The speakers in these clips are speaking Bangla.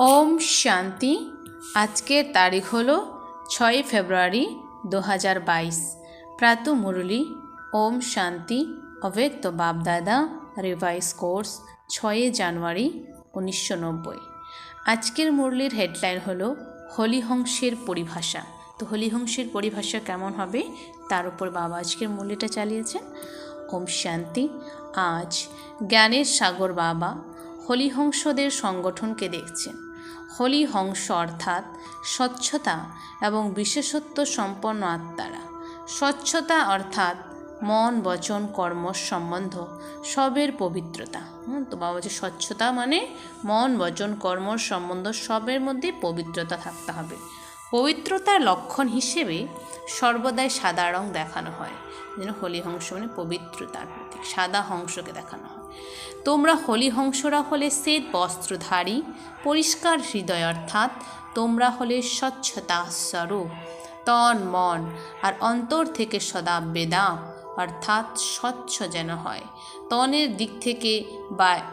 ওম শান্তি। আজকের তারিখ হলো 6 ফেব্রুয়ারি 2022। প্রাতঃ মুরলি। ওম শান্তি। অব্যক্ত বাপদাদা রিভাইজ কোর্স 6 জানুয়ারি 1990। আজকের মুরলির হেডলাইন হলো হলিহংসের পরিভাষা। তো হলিহংসের পরিভাষা কেমন হবে তার উপর বাবা আজকের মুরলিটা চালিয়েছেন। ওম শান্তি। আজ জ্ঞানের সাগর বাবা হলিহংসদের সংগঠনকে দেখছেন। হলিহংস অর্থাৎ স্বচ্ছতা এবং বিশেষত্ব সম্পন্ন আত্মারা। স্বচ্ছতা অর্থাৎ মন বচন কর্ম সম্বন্ধ সবের পবিত্রতা। তো বাবা বলছে স্বচ্ছতা মানে মন বচন কর্ম সম্বন্ধ সবের মধ্যে পবিত্রতা থাকতে হবে। পবিত্রতার লক্ষণ হিসেবে সর্বদাই সাদা রং দেখানো হয়, যেন হলিহংস মানে পবিত্রতার প্রতীক, সাদা হংসকে দেখানো হয়। তোমরা হলিহংসরা হলে শ্বেত বস্ত্রধারী পরিষ্কার হৃদয়, অর্থাৎ তোমরা হলে স্বচ্ছতা স্বরূপ। তন মন আর অন্তর থেকে সদা বেদা অর্থাৎ স্বচ্ছ যেন হয়। তনের দিক থেকে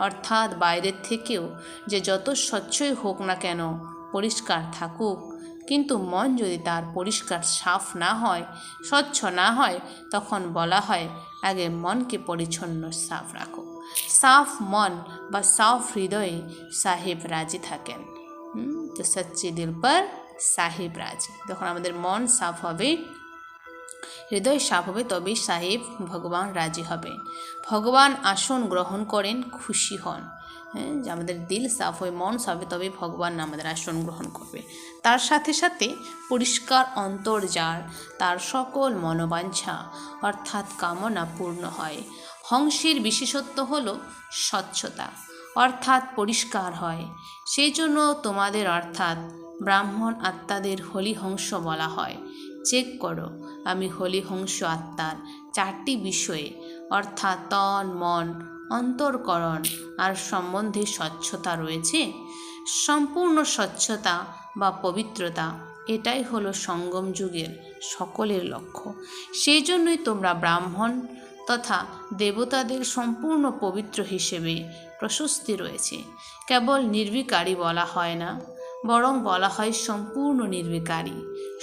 অর্থাৎ বাইরের থেকেও যে যত স্বচ্ছই হোক না কেন, পরিষ্কার থাকুক, কিন্তু মন যদি তার পরিষ্কার সাফ না হয়, স্বচ্ছ না হয়, তখন বলা হয় আগে মনকে পরিচ্ছন্ন সাফ রাখো। সাফ মন বা সাফ হৃদয়ে সাহেব রাজি থাকেন। তো সচ্চে দিল পর সাহেব রাজি। যখন আমাদের মন সাফ হবে, হৃদয় সাফ হবে, তবেই সাহেব ভগবান রাজি হবেন। ভগবান আসন গ্রহণ করেন, খুশি হন। যে আমাদের দিল সাফ হয়ে মন সাফ হবে, তবেই ভগবান আমাদের আসন গ্রহণ করবে। তার সাথে সাথে পরিষ্কার অন্তর যার, তার সকল মনোবাঞ্ছা অর্থাৎ কামনা পূর্ণ হয়। হংসের বিশেষত্ব হলো স্বচ্ছতা অর্থাৎ পরিষ্কার হয়। সেই জন্য তোমাদের অর্থাৎ ব্রাহ্মণ আত্মাদের হলিহংস বলা হয়। চেক করো, আমি হলিহংস আত্মার 4টি বিষয়ে অর্থাৎ তন মন অন্তরকরণ আর সম্বন্ধে স্বচ্ছতা রয়েছে। সম্পূর্ণ স্বচ্ছতা বা পবিত্রতা, এটাই হলো সঙ্গম যুগের সকলের লক্ষ্য। সেই জন্যই তোমরা ব্রাহ্মণ তথা দেবতাদের সম্পূর্ণ পবিত্র হিসেবে প্রশস্তি রয়েছে। কেবল নির্বিকারী বলা হয় না, বরং বলা হয় সম্পূর্ণ নির্বিকারী।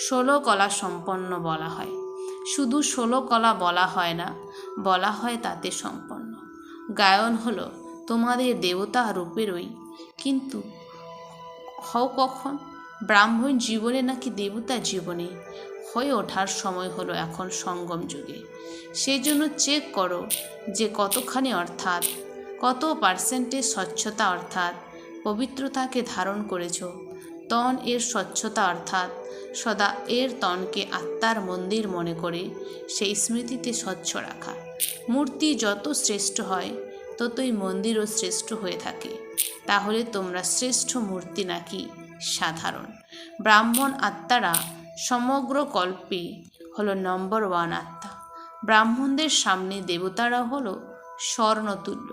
16 কলা সম্পন্ন বলা হয়। শুধু 16 কলা বলা হয় না, বলা হয় তাতে সম্পন্ন। গায়ন হলো তোমাদের দেবতা রূপেরই, কিন্তু হও কখন? ব্রাহ্মণ জীবনে নাকি দেবতা জীবনে? হয়ে ওঠার সময় হলো এখন সঙ্গম যুগে। সেই জন্য চেক করো যে কতখানি অর্থাৎ কত পার্সেন্টেজ স্বচ্ছতা অর্থাৎ পবিত্রতাকে ধারণ করেছ। তন এর স্বচ্ছতা অর্থাৎ সদা এর তনকে আত্মার মন্দির মনে করে সেই স্মৃতিতে স্বচ্ছ রাখা। মূর্তি যত শ্রেষ্ঠ হয়, ততই মন্দিরও শ্রেষ্ঠ হয়ে থাকে। তাহলে তোমরা শ্রেষ্ঠ মূর্তি নাকি সাধারণ? ব্রাহ্মণ আত্মারা সমগ্র কল্পে হলো নম্বর 1 আত্মা। ব্রাহ্মণদের সামনে দেবতারা হলো স্বর্ণতুল্য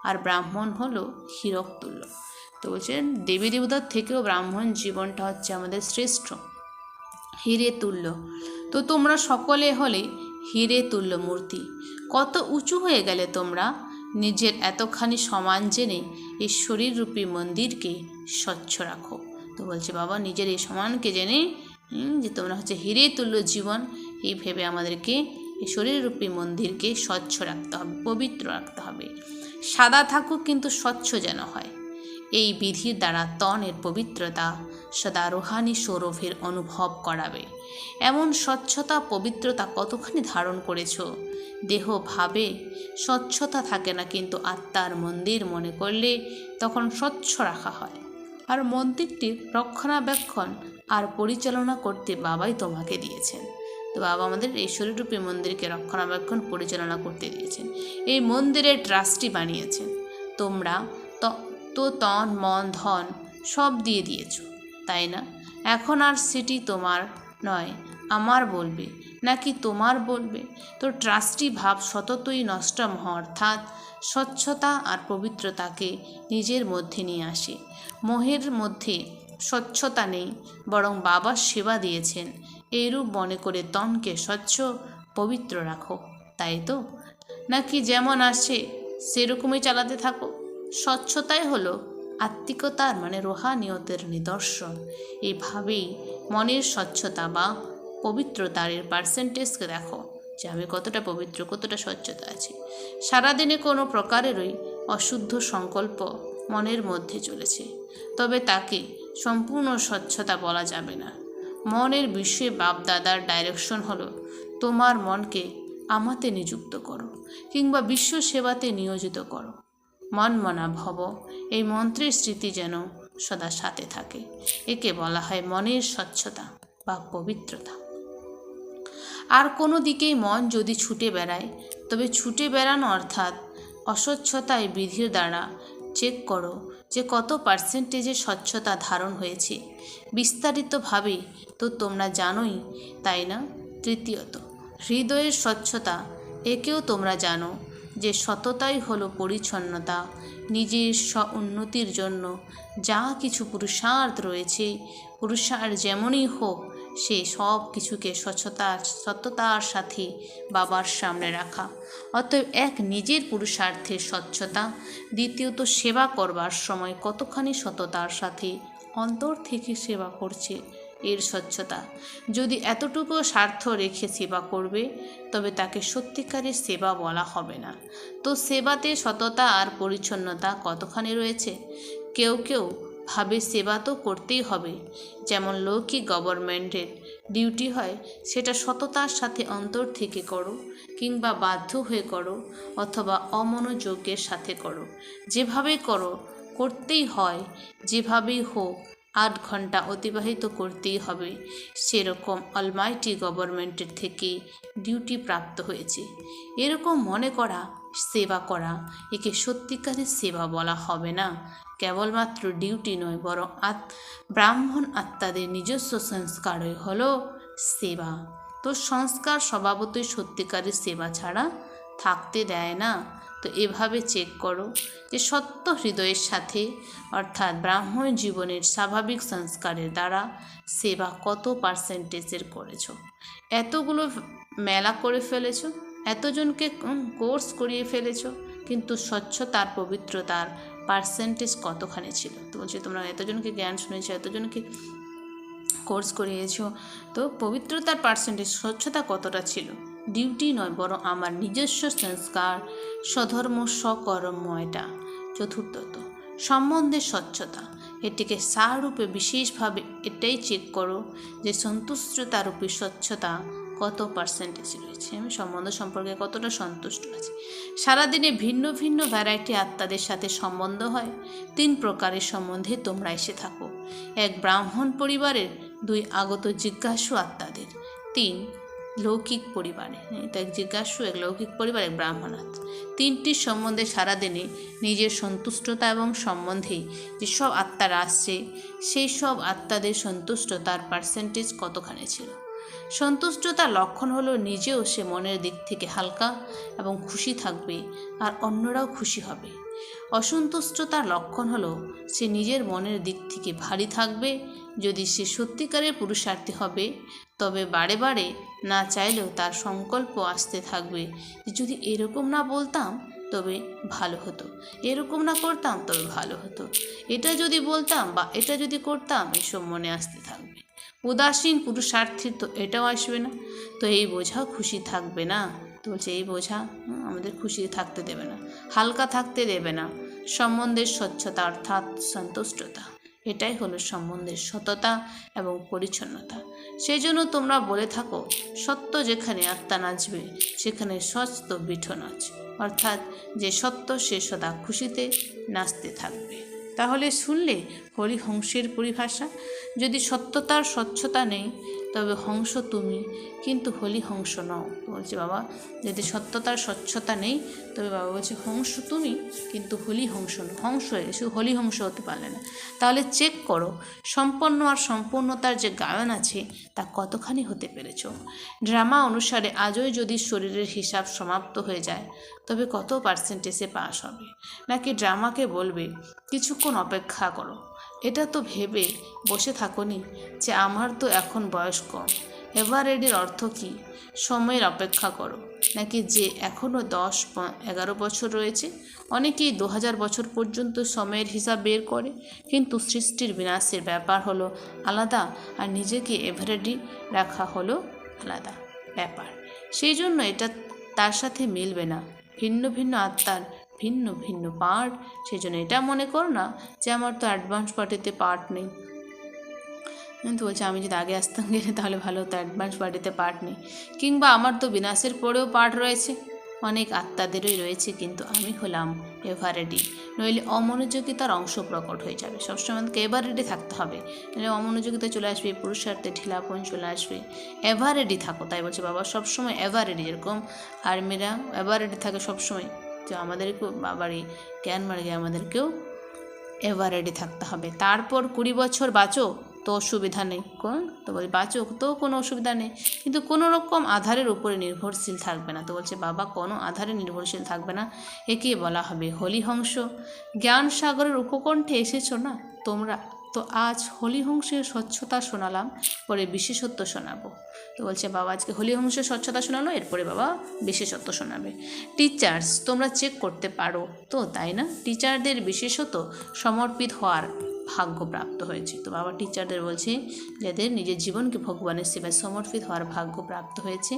আর ব্রাহ্মণ হলো হীরক তুল্য। তো বলছেন দেবী দেবতার থেকেও ব্রাহ্মণ জীবনটা হচ্ছে আমাদের শ্রেষ্ঠ, হীরে তুল্য। তো তোমরা সকলে হলে হীরে তুল্য মূর্তি। কত উঁচু হয়ে গেলে তোমরা! নিজের এতখানি সমান জেনে এই শরীররূপী মন্দিরকে স্বচ্ছ রাখো। তো বলছে বাবা নিজের এই সমানকে জেনে যে তোমরা হচ্ছে হীরে তুল্য জীবন, এই ভেবে আমাদেরকে এই শরীররূপী মন্দিরকে স্বচ্ছ রাখতে হবে, পবিত্র রাখতে হবে। সাদা থাকুক কিন্তু স্বচ্ছ যেন হয়। এই বিধির দ্বারা তনের পবিত্রতা সদা রুহানি সৌরভের অনুভব করাবে। এমন স্বচ্ছতা পবিত্রতা কতখানি ধারণ করেছ? দেহ ভাবে স্বচ্ছতা থাকে না, কিন্তু আত্মার মন্দির মনে করলে তখন স্বচ্ছ রাখা হয়। আর মন্দিরটির রক্ষণাবেক্ষণ আর পরিচালনা করতে বাবাই তোমাকে দিয়েছেন। তো বাবা আমাদের এই শরীররূপী মন্দিরকে রক্ষণাবেক্ষণ পরিচালনা করতে দিয়েছেন। এই মন্দিরের ট্রাস্টি বানিয়েছেন। তোমরা তো তন মন ধন সব দিয়ে দিয়েছ, তাই না? এখন আর সেটি তোমার নয়, আমার বলবে নাকি তোমার বলবে? তো ট্রাস্টি ভাব সততই নষ্ট অর্থাৎ স্বচ্ছতা আর পবিত্রতাকে নিজের মধ্যে নিয়ে আসে। মোহের মধ্যে স্বচ্ছতা নেই, বরং বাবার সেবা দিয়েছেন এইরূপ মনে করে তনকে স্বচ্ছ পবিত্র রাখো, তাই তো? নাকি যেমন আসে সেরকমই চালাতে থাকো? স্বচ্ছতাই হলো আত্মিকতার মানে রোহানিয়তের নিদর্শন। এইভাবেই মনের স্বচ্ছতা বা পবিত্রতার পার্সেন্টেজকে দেখো যে আমি কতটা পবিত্র, কতটা স্বচ্ছতা আছে। সারাদিনে কোনো প্রকারেরই অশুদ্ধ সংকল্প মনের মধ্যে চলেছে, তবে তাকে সম্পূর্ণ স্বচ্ছতা বলা যাবে না। মনের বিষয়ে বাপদাদার ডাইরেকশন হলো তোমার মনকে আমাতে নিযুক্ত করো কিংবা বিশ্ব সেবাতে নিয়োজিত করো। মন মনা ভব, এই মন্ত্রের স্মৃতি যেন সদা সাথে থাকে। একে বলা হয় মনের স্বচ্ছতা বা পবিত্রতা। আর কোনো দিকেই মন যদি ছুটে বেড়ায়, তবে ছুটে বেড়ানো অর্থাৎ অস্বচ্ছতায় বিধির দ্বারা চেক করো যে কত পার্সেন্টেজে স্বচ্ছতা ধারণ হয়েছে। বিস্তারিতভাবে তো তোমরা জানোই, তাই না? তৃতীয়ত, হৃদয়ের স্বচ্ছতা। একেও তোমরা জানো যে সততাই হলো পরিচ্ছন্নতা। নিজের উন্নতির জন্য যা কিছু পুরুষার্থ রয়েছে, পুরুষার্থ যেমনই হোক, সে সব কিছুকে সততার সাথে বাবার সামনে রাখা। অতএব এক, নিজের পুরুষার্থের স্বচ্ছতা। দ্বিতীয়ত, সেবা করবার সময় কতখানি সততার সাথে অন্তর থেকে সেবা করছে, এর স্বচ্ছতা। যদি এতটুকু স্বার্থ রেখে সেবা করবে, তবে তাকে সত্যিকারের সেবা বলা হবে না। তো সেবাতে সততা আর পরিচ্ছন্নতা কতখানি রয়েছে? কেউ কেউ ভাবে সেবা তো করতেই হবে, যেমন লৌকিক গভর্নমেন্টের ডিউটি হয়, সেটা সততার সাথে অন্তর থেকে করো, কিংবা বাধ্য হয়ে করো, অথবা অমনোযোগের সাথে করো। যেভাবেই করো, করতেই হয়, যেভাবেই হোক 8 ঘন্টা অতিবাহিত করতেই হবে, সেরকম অলমাইটি গভর্নমেন্টের থেকে ডিউটি প্রাপ্ত হয়েছে। এরকম মনে করা সেবা করা, একে সত্যিকারের সেবা বলা হবে না। কেবলমাত্র ডিউটি নয়, বরং ব্রাহ্মণ আত্মাদের নিজস্ব সংস্কারই হলো সেবা। তো সংস্কার স্বভাবতই সত্যিকারের সেবা ছাড়া থাকতে দেয় না। তো এভাবে চেক করো যে সত্য হৃদয়ের সাথে, অর্থাৎ ব্রাহ্মণ জীবনের স্বাভাবিক সংস্কারের দ্বারা সেবা কত পার্সেন্টেজের করেছো। এতগুলো মেলা করে ফেলেছো, এতজনকে কোর্স করিয়ে ফেলেছো, কিন্তু স্বচ্ছতার পবিত্রতার পার্সেন্টেজ কতখানি ছিল? তো বলছি তোমরা এতজনকে জ্ঞান শুনেছো, এতজনকে কোর্স করিয়েছো, তো পবিত্রতার পার্সেন্টেজ, স্বচ্ছতা কতটা ছিল? ডিউটি নয়, বরং আমার নিজস্ব সংস্কার, স্বধর্ম সকর্ময়টা। চতুর্থত, সম্বন্ধের স্বচ্ছতা। এটিকে সাররূপে বিশেষভাবে এটাই চেক করো যে সন্তুষ্টতারূপী স্বচ্ছতা কত পার্সেন্টেজ রয়েছে। আমি সম্বন্ধ সম্পর্কে কতটা সন্তুষ্ট আছি। সারাদিনে ভিন্ন ভিন্ন ভ্যারাইটি আত্মাদের সাথে সম্বন্ধ হয়। 3 প্রকারের সম্বন্ধে তোমরা এসে থাকো। 1, ব্রাহ্মণ পরিবারের। 2, আগত জিজ্ঞাসু আত্মাদের। 3, লৌকিক পরিবারে। এটা এক জিজ্ঞাসু, এক লৌকিক পরিবার, এক ব্রাহ্মণ আত্মা। 3টির সম্বন্ধে সারাদিনে নিজের সন্তুষ্টতা এবং সম্বন্ধে যেসব আত্মারা আসছে, সেই সব আত্মাদের সন্তুষ্টতার পার্সেন্টেজ কতখানি ছিল? সন্তুষ্টতার লক্ষণ হলো নিজেও সে মনের দিক থেকে হালকা এবং খুশি থাকবে, আর অন্যরাও খুশি হবে। অসন্তুষ্টতার লক্ষণ হলো সে নিজের মনের দিক থেকে ভারী থাকবে। যদি সে সত্যিকারের পুরুষার্থী হবে, তবে বারে বারে না চাইলেও তার সংকল্প আসতে থাকবে যে যদি এরকম না বলতাম তবে ভালো হতো, এরকম না করতাম তবে ভালো হতো, এটা যদি বলতাম বা এটা যদি করতাম, এসব মনে আসতে থাকবে। উদাসীন পুরুষার্থীর তো এটাও আসবে না। তো এই বোঝা খুশি থাকবে না। তো বলছে এই বোঝা আমাদের খুশি থাকতে দেবে না, হালকা থাকতে দেবে না। সম্বন্ধের স্বচ্ছতা অর্থাৎ সন্তুষ্টতা, এটাই হলো সম্বন্ধের সততা এবং পরিচ্ছন্নতা। সেই জন্য তোমরা বলে থাকো, সত্য যেখানে আত্মা নাচবে, সেখানে সত্য বিঠ নাচ, অর্থাৎ যে সত্য সে সদা খুশিতে নাচতে থাকবে। তাহলে শুনলে হরিহংসের পরিভাষা। যদি সত্যতার স্বচ্ছতা নেই, তবে হংস তুমি, কিন্তু হলি হংস নও। বলছে বাবা, যদি সত্যতার স্বচ্ছতা নেই, তবে বাবা বলছে হংস তুমি, কিন্তু হলি হংস নও। হংস হয়ে শুধু হলি হংস হতে পারলে না। তাহলে চেক করো সম্পন্ন আর সম্পূর্ণতার যে গায়ন আছে, তা কতখানি হতে পেরেছ। ড্রামা অনুসারে আজই যদি শরীরের হিসাব সমাপ্ত হয়ে যায়, তবে কত পার্সেন্টেজে পাস হবে? নাকি ড্রামাকে বলবে কিছুক্ষণ অপেক্ষা করো? এটা তো ভেবে বসে থাকোনি যে আমার তো এখন বয়স কম, এভার রেডির অর্থ কী? সময়ের অপেক্ষা করো, নাকি যে এখনও 10-11 বছর রয়েছে? অনেকেই 2000 বছর পর্যন্ত সময়ের হিসাব বের করে, কিন্তু সৃষ্টির বিনাশের ব্যাপার হলো আলাদা, আর নিজেকে এভার রেডি রাখা হলো আলাদা ব্যাপার। সেই জন্য এটা তার সাথে মিলবে না। ভিন্ন ভিন্ন আত্মার ভিন্ন ভিন্ন পার্ট। সেই জন্য এটা মনে করো না যে আমার তো অ্যাডভান্স পার্টিতে পার্ট নেই। কিন্তু বলছে আমি যদি আগে আসতাম গেলে তাহলে ভালো হতো, অ্যাডভান্স পার্টিতে পার্ট নেই। কিংবা আমার তো বিনাশের পরেও পার্ট রয়েছে, অনেক আত্মাদেরই রয়েছে, কিন্তু আমি হলাম এভার রেডি। নইলে অমনোযোগিতার অংশ প্রকট হয়ে যাবে। সবসময় আমাদেরকে এভার রেডি থাকতে হবে, নইলে অমনোযোগিতা চলে আসবে, পুরুষার্থে ঢিলাপন চলে আসবে। এভার রেডি থাকো, তাই বলছে বাবা সবসময় এভার রেডি। যেরকম আর্মিরা এভার রেডি থাকে সবসময়, তো আমাদেরকেও বাবারই জ্ঞান মার্গে আমাদেরকেও এভার রেডি থাকতে হবে। তারপর 20 বছর বাঁচো তো অসুবিধা নেই, তো বলি বাঁচো তো কোনো অসুবিধা নেই, কিন্তু কোনো রকম আধারের উপরে নির্ভরশীল থাকবে না। তো বলছে বাবা কোনো আধারে নির্ভরশীল থাকবে না, একে বলা হবে হলিহংস। জ্ঞান সাগরের উপকণ্ঠে এসেছো না তোমরা, তো আজ হলিহংসের স্বচ্ছতা শোনালাম, পরে বিশেষত্ব শোনাবো। তো বলছে বাবা আজকে হলিহংসের স্বচ্ছতা শোনালো, এরপরে বাবা বিশেষত্ব শোনাবে। টিচার্স তোমরা চেক করতে পারো তো, তাই না? টিচারদের বিশেষত সমর্পিত হওয়ার ভাগ্য প্রাপ্ত হয়েছে। তো বাবা টিচারদের বলছে যাদের নিজের জীবনকে ভগবানের সেবায় সমর্পিত হওয়ার ভাগ্য প্রাপ্ত হয়েছে।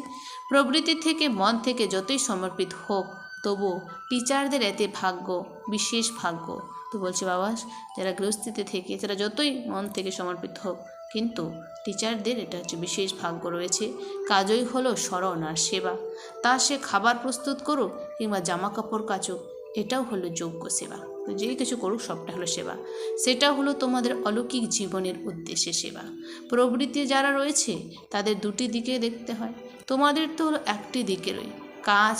প্রবৃত্তি থেকে মন থেকে যতই সমর্পিত হোক, তবু টিচারদের এতে ভাগ্য, বিশেষ ভাগ্য। তো বলছে বাবা যারা গৃহস্থিতে থেকে যারা যতই মন থেকে সমর্পিত হোক, কিন্তু টিচারদের এটা হচ্ছে বিশেষ ভাগ্য রয়েছে। কাজই হলো স্মরণ আর সেবা। তা সে খাবার প্রস্তুত করুক কিংবা জামা কাপড় কাচুক, এটাও হলো যোগ্য সেবা। তো যেই কিছু করুক সবটা হলো সেবা। সেটা হলো তোমাদের অলৌকিক জীবনের উদ্দেশ্যে সেবা। প্রবৃত্তি যারা রয়েছে তাদের দুটি দিকে দেখতে হয়, তোমাদের তো হলো একটি দিকেরই কাজ।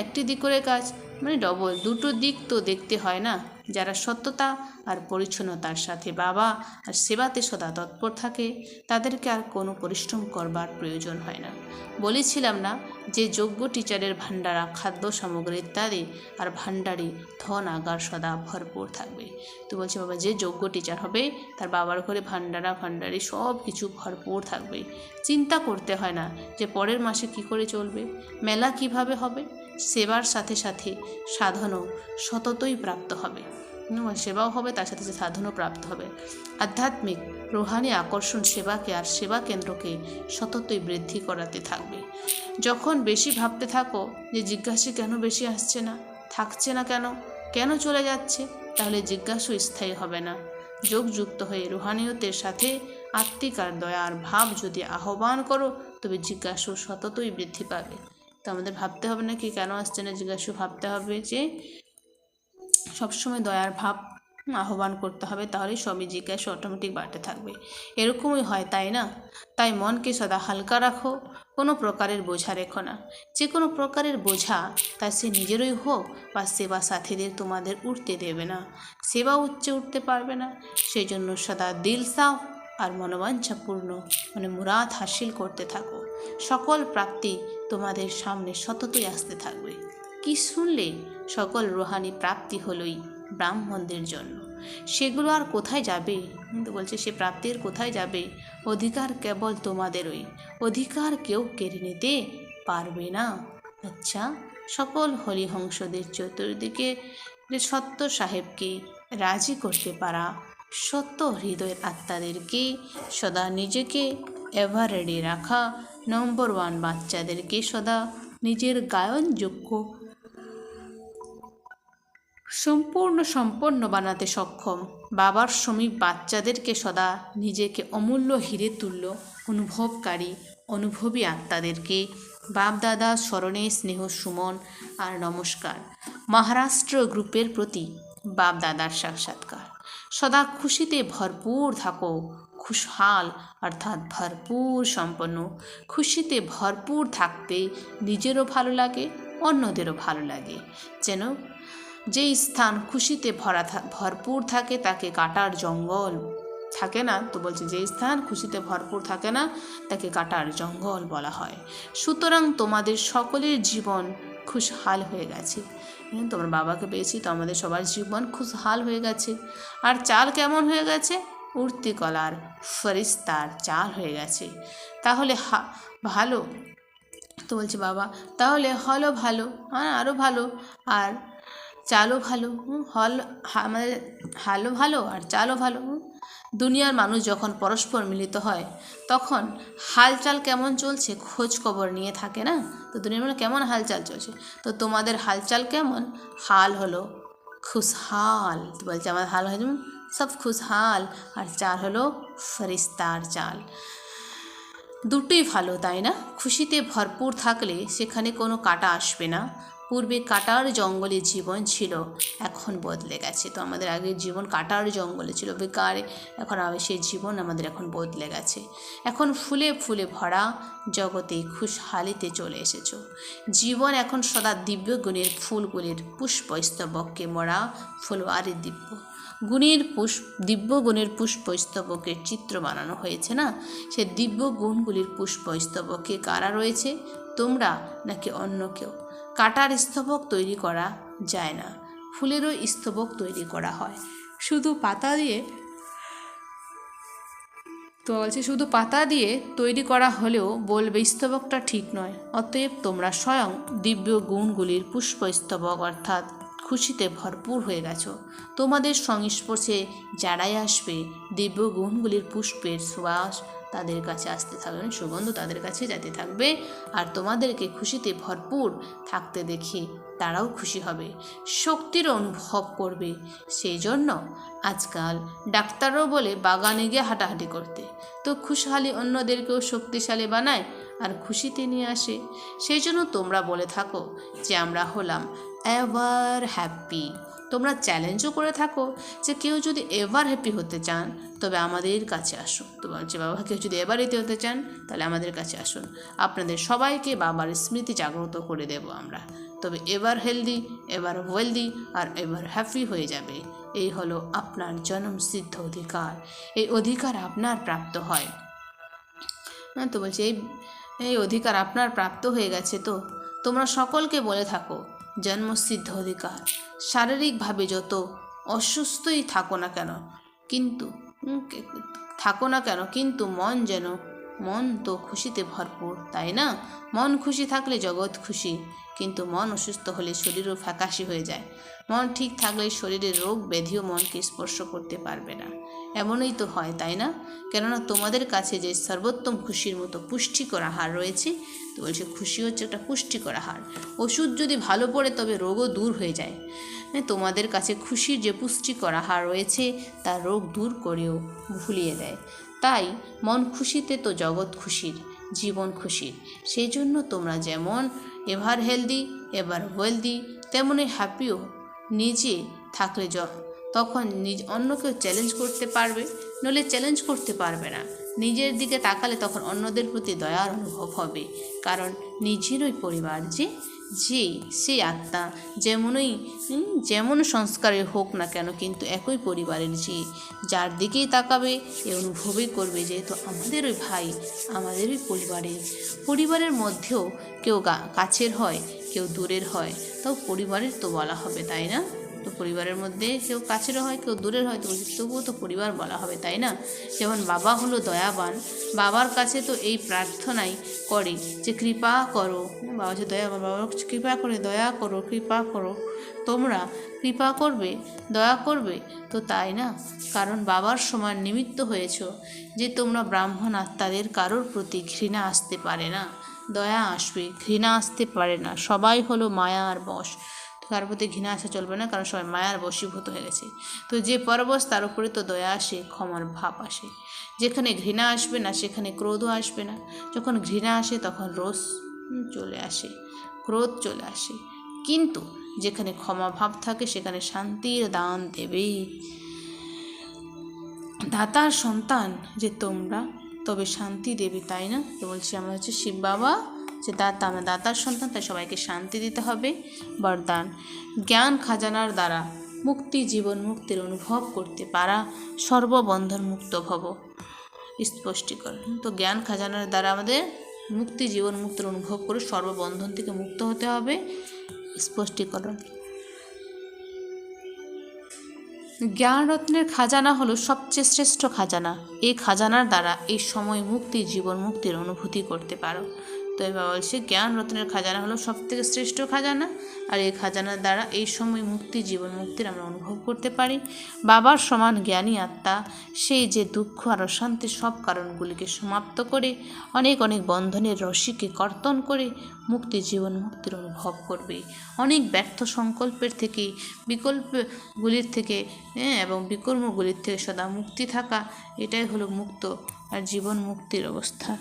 একটি দিক করে কাজ মানে ডবল, দুটো দিক তো দেখতে হয় না। যারা সত্যতা আর পরিচ্ছন্নতার সাথে বাবা আর সেবাতে সদা তৎপর থাকে, তাদেরকে আর কোনো পরিশ্রম করবার প্রয়োজন হয় না। বলেছিলাম না যে যোগ্য টিচারের ভাণ্ডারা খাদ্য সামগ্রী ইত্যাদি আর ভাণ্ডারি ধন আগার সদা ভরপুর থাকবে। তো বলছে বাবা যে যোগ্য টিচার হবে তার বাবার ঘরে ভাণ্ডারি সব কিছু ভরপুর থাকবে। চিন্তা করতে হয় না যে পরের মাসে কি করে চলবে, মেলা কিভাবে হবে। সেবার সাথে সাথে সাধনও সততই প্রাপ্ত হবে। সেবাও হবে, তার সাথে সাধনও প্রাপ্ত হবে। আধ্যাত্মিক রুহানি আকর্ষণ সেবাকে আর সেবা কেন্দ্রকে সততই বৃদ্ধি করাতে থাকবে। যখন বেশি ভাবতে থাকো যে জিজ্ঞাসা কেন বেশি আসছে না, থাকছে না কেন চলে যাচ্ছে, তাহলে জিজ্ঞাসা স্থায়ী হবে না। যোগযুক্ত হয়ে রুহানিয়তের সাথে আত্মিক আর দয়ার ভাব যদি আহ্বান করো, তবে জিজ্ঞাসা সততই বৃদ্ধি পাবে। তো আমাদের ভাবতে হবে না কি কেন আসছে না, জিজ্ঞাসা ভাবতে হবে যে সবসময় দয়ার ভাব আহ্বান করতে হবে, তাহলেই সবই জিজ্ঞাসা অটোমেটিক বাড়তে থাকবে। এরকমই হয়, তাই না? তাই মনকে সদা হালকা রাখো, কোনো প্রকারের বোঝা রেখো না। যে কোনো প্রকারের বোঝা তা সে নিজেরই হোক বা সেবা সাথীদের তোমাদের উঠতে দেবে না, সেবা উঠতে পারবে না। সেই জন্য সদা দিল সাফ আর মনোবাঞ্ছাপূর্ণ মুরাদ হাসিল করতে থাকো। সকল প্রাপ্তি তোমাদের সামনে সততই আসতে থাকবে। কি শুনলে? সকল রুহানি প্রাপ্তি হলোই ব্রাহ্মণদের জন্য। সেগুলো আর কোথায় যাবে? কিন্তু বলছে সে প্রাপ্তির কোথায় যাবে? অধিকার কেবল তোমাদেরই, অধিকার কেউ কেড়ে নিতে পারবে না। আচ্ছা, সকল হরিহংসদের চতুর্দিকে সত্য সাহেবকে রাজি করতে পারা, সত্য হৃদয়ের আত্মাদেরকে সদা নিজেকে এভার রেডি রাখা, নম্বর 1 বাচ্চাদেরকে সদা নিজের গায়নযোগ্য সম্পন্ন বানাতে সক্ষম, বাবার সমীপ বাচ্চাদেরকে সদা নিজেকে অমূল্য হিরে তুল্য অনুভবকারী অনুভবী আত্মাদেরকে বাপদাদা স্মরণে স্নেহ সুমন আর নমস্কার। মহারাষ্ট্র গ্রুপের প্রতি বাপদাদার সাক্ষাৎকার। সদা খুশিতে ভরপুর থাকো, খুশহাল অর্থাৎ ভরপুর সম্পন্ন। খুশিতে ভরপুর থাকতে নিজেরও ভালো লাগে, অন্যদেরও ভালো লাগে। যেন যেই স্থান খুশিতে ভরপুর থাকে তাকে কাটার জঙ্গল থাকে না। তো বলছে যে স্থান খুশিতে ভরপুর থাকে না তাকে কাটার জঙ্গল বলা হয়। সুতরাং তোমাদের সকলের জীবন খুশহাল হয়ে গেছে। তোমার বাবাকে পেয়েছি তো আমাদের সবার জীবন খুশহাল হয়ে গেছে। আর চাল কেমন হয়ে গেছে? উড়তি কলার ফেরেশতার চাল হয়ে গেছে। তাহলে ভালো। তো বলছে বাবা তাহলে হলও ভালো, আরও ভালো, আর চালও ভালো, আমাদের হালও ভালো আর চালও ভালো। দুনিয়ার মানুষ যখন পরস্পর মিলিত হয় তখন হালচাল কেমন চলছে খোঁজ খবর নিয়ে থাকে না? তো দুনিয়ার মানুষ কেমন হালচাল চলছে, তো তোমাদের হালচাল কেমন? হাল হলো খুশহাল। তো বলছে আমার হাল হয় যেমন সব খুশহাল, আর চাল হলো ফেরেশতার চাল। দুটোই ভালো, তাই না? খুশিতে ভরপুর থাকলে সেখানে কোনো কাঁটা আসবে না। পূর্বে কাঁটার জঙ্গলে জীবন ছিল, এখন বদলে গেছে। তো আমাদের আগের জীবন কাঁটার জঙ্গলে ছিল, বেকারে, এখন সেই জীবন আমাদের এখন বদলে গেছে। এখন ফুলে ফুলে ভরা জগতে খুশহালিতে চলে এসেছো। জীবন এখন সদা দিব্য গুণের ফুলগুলির পুষ্পস্তবককে মরা ফুলওয়ারি দিব্য গুণের পুষ্পস্তবকের চিত্র বানানো হয়েছে না? সে দিব্য গুণগুলির পুষ্পস্তবকে কারা রয়েছে? তোমরা নাকি অন্য কেউ? কাটার স্তবক তৈরি করা যায় না, ফুলেরও স্তবক তৈরি করা হয় শুধু পাতা দিয়ে। তো বলছে শুধু পাতা দিয়ে তৈরি করা হলেও বলবে স্তবকটা ঠিক নয়। অতএব তোমরা স্বয়ং দিব্য গুণগুলির পুষ্পস্তবক অর্থাৎ খুশিতে ভরপুর হয়ে গেছো। তোমাদের সংস্পর্শে যারাই আসবে দিব্য গুণগুলির পুষ্পের সুবাস তাদের কাছে আসতে থাকবে, সুগন্ধ তাদের কাছে যেতে থাকবে, আর তোমাদেরকে খুশিতে ভরপুর থাকতে দেখে তারাও খুশি হবে, শক্তির অনুভব করবে। সেই জন্য আজকাল ডাক্তারও বলে বাগানে গিয়ে হাঁটাহাঁটি করতে। তো খুশহালি অন্যদেরকেও শক্তিশালী বানায় আর খুশিতে নিয়ে আসে। সেই জন্য তোমরা বলে থাকো যে আমরা হলাম এভার হ্যাপি। তোমরা চ্যালেঞ্জও করে থাকো যে কেউ যদি এভার হ্যাপি হতে চান তবে আমাদের কাছে আসুন। তো বলছে বাবা কেউ যদি এভার হ্যাপি হতে চান তাহলে আমাদের কাছে আসুন, আপনাদের সবাইকে বাবার স্মৃতি জাগ্রত করে দেব আমরা। তবে এভার হেলদি, এভার ওয়েলদি আর এভার হ্যাপি হয়ে যাবে। এই হলো আপনার জন্মসিদ্ধ অধিকার, এই অধিকার আপনার প্রাপ্ত হয়। তো বলছে এই অধিকার আপনার প্রাপ্ত হয়ে গেছে। তো তোমরা সকলকে বলে থাকো জন্মসিদ্ধ অধিকার। শারীরিকভাবে যত অসুস্থই থাকো না কেন কিন্তু মন তো খুশিতে ভরপুর, তাই না? মন খুশি থাকলে জগৎ খুশি, কিন্তু মন অসুস্থ হলে শরীরও ফ্যাকাশি হয়ে যায়। মন ঠিক থাকলে শরীরের রোগ ব্যাধিও মনকে স্পর্শ করতে পারবে না। এমনই তো হয়, তাই না? কেননা তোমাদের কাছে যে সর্বোত্তম খুশির মতো পুষ্টিকর আহার রয়েছে। তো বলছে খুশি হচ্ছে একটা পুষ্টিকর আহার। ওষুধ যদি ভালো পড়ে তবে রোগও দূর হয়ে যায়। তোমাদের কাছে খুশির যে পুষ্টিকর আহার রয়েছে তার রোগ দূর করেও ভুলিয়ে দেয়। তাই মন খুশিতে তো জগৎ খুশির, জীবন খুশির। সেই জন্য তোমরা যেমন এভার হেলদি, এভার ওয়েলদি, তেমনই হ্যাপিও নিজে থাকলে তখন অন্যকেও চ্যালেঞ্জ করতে পারবে, নইলে চ্যালেঞ্জ করতে পারবে না। নিজের দিকে তাকালে তখন অন্যদের প্রতি দয়ার অনুভব হবে, কারণ নিজেরই পরিবার সেই আত্মা যেমন সংস্কারের হোক না কেন, কিন্তু একই পরিবারের যার দিকেই তাকাবে এ অনুভবই করবে যেহেতু আমাদেরই ভাই, আমাদেরই পরিবারের মধ্যেও কেউ কাছের হয়, কেউ দূরের হয়, তাও পরিবারের তো বলা হবে, তাই না? তো পরিবারের মধ্যে কেউ কাছেরও হয় কেউ দূরের হয়, তো তবুও তো পরিবার বলা হবে, তাই না? যেমন বাবা হলো দয়াবান, বাবার কাছে তো এই প্রার্থনাই করে যে কৃপা করো। বাবা যে দয়াবান, বাবা কৃপা করে, দয়া করো, কৃপা করো, তোমরা কৃপা করবে, দয়া করবে। তো তাই না? কারণ বাবার সমান নিমিত্ত হয়েছ যে তোমরা ব্রাহ্মণ আত্মাদের কারোর প্রতি ঘৃণা আসতে পারে না, দয়া আসবে, ঘৃণা আসতে পারে না। সবাই হলো মায়ার বশ, কারোর প্রতি ঘৃণা আসা চলবে না, কারণ সবাই মায়ার বশীভূত হয়ে গেছে। তো যে পরবশ তার উপরে তো দয়া আসে, ক্ষমার ভাব আসে। যেখানে ঘৃণা আসবে না সেখানে ক্রোধও আসবে না। যখন ঘৃণা আসে তখন রোষ চলে আসে, ক্রোধ চলে আসে। কিন্তু যেখানে ক্ষমা ভাব থাকে সেখানে শান্তির দান দেবে। দাতার সন্তান যে তোমরা, তবে শান্তি দেবে, তাই না? তো বলছি আমরা হচ্ছে শিব বাবা যে আমরা দাতার সন্তান, তাই সবাইকে শান্তি দিতে হবে। বরদান, জ্ঞান খাজানার দ্বারা মুক্তি, জীবন মুক্তির অনুভব করতে পারা, সর্ববন্ধন মুক্ত ভব। স্পষ্টীকরণ, তো জ্ঞান খাজানার দ্বারা আমাদের মুক্তি, জীবন মুক্তির অনুভব করে সর্ববন্ধন থেকে মুক্ত হতে হবে। স্পষ্টীকরণ। জ্ঞান রত্নের খাজানা হলো সবচেয়ে শ্রেষ্ঠ খাজানা। এই খাজানার দ্বারা এই সময় মুক্তি, জীবন মুক্তির অনুভূতি করতে পারো। তো এবার বলছে জ্ঞান রত্নের খাজানা হলো সবথেকে শ্রেষ্ঠ খাজানা, আর এই খাজানার দ্বারা এই সময় মুক্তি, জীবন মুক্তির আমরা অনুভব করতে পারি। বাবার সমান জ্ঞানী আত্মা সেই যে দুঃখ আর অশান্তির সব কারণগুলিকে সমাপ্ত করে অনেক অনেক বন্ধনের রশিকে কর্তন করে মুক্তি, জীবন মুক্তির অনুভব করবে। অনেক ব্যর্থ সংকল্পের থেকে, বিকল্পগুলির থেকে এবং বিকর্মগুলির থেকে সদা মুক্তি থাকা, এটাই হলো মুক্ত আর জীবন মুক্তির অবস্থা।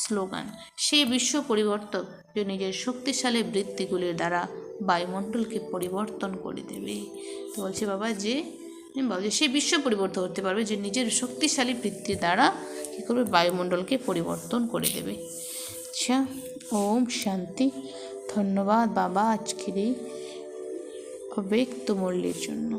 স্লোগান: সেই বিশ্ব পরিবর্তক যে নিজের শক্তিশালী বৃত্তিগুলির দ্বারা বায়ুমণ্ডলকে পরিবর্তন করে দেবে। তো বলছে বাবা যে সেই বিশ্ব পরিবর্তন করতে পারবে যে নিজের শক্তিশালী বৃত্তির দ্বারা কী করবে, বায়ুমণ্ডলকে পরিবর্তন করে দেবে। আচ্ছা, ওম শান্তি। ধন্যবাদ বাবা আজকের এই অব্যক্ত মূল্যের জন্য।